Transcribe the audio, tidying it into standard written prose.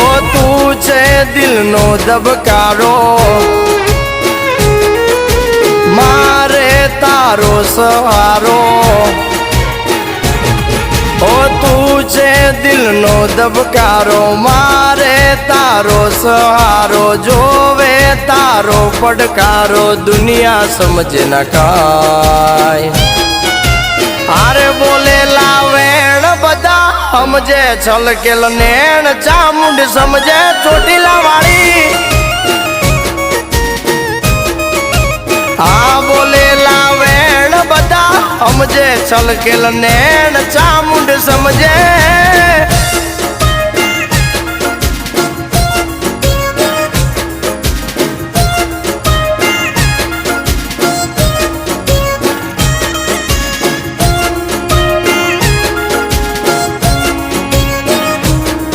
ઓ તું છે દિલનો ધબકારો, મારે તારો સહારો. ઓ તું છે દિલનો ધબકારો, મારે તારો સહારો. જોવે તારો પડકારો, દુનિયા સમજે ન કાય. હારે બોલેલા વેણ બધા સમજે છલકેલ નેણ, ચામુંડ સમજે ચોટીલા વાળી. આ બોલેલા વેણ બધા સમજે છલકેલ નેણ, ચામુંડ સમજે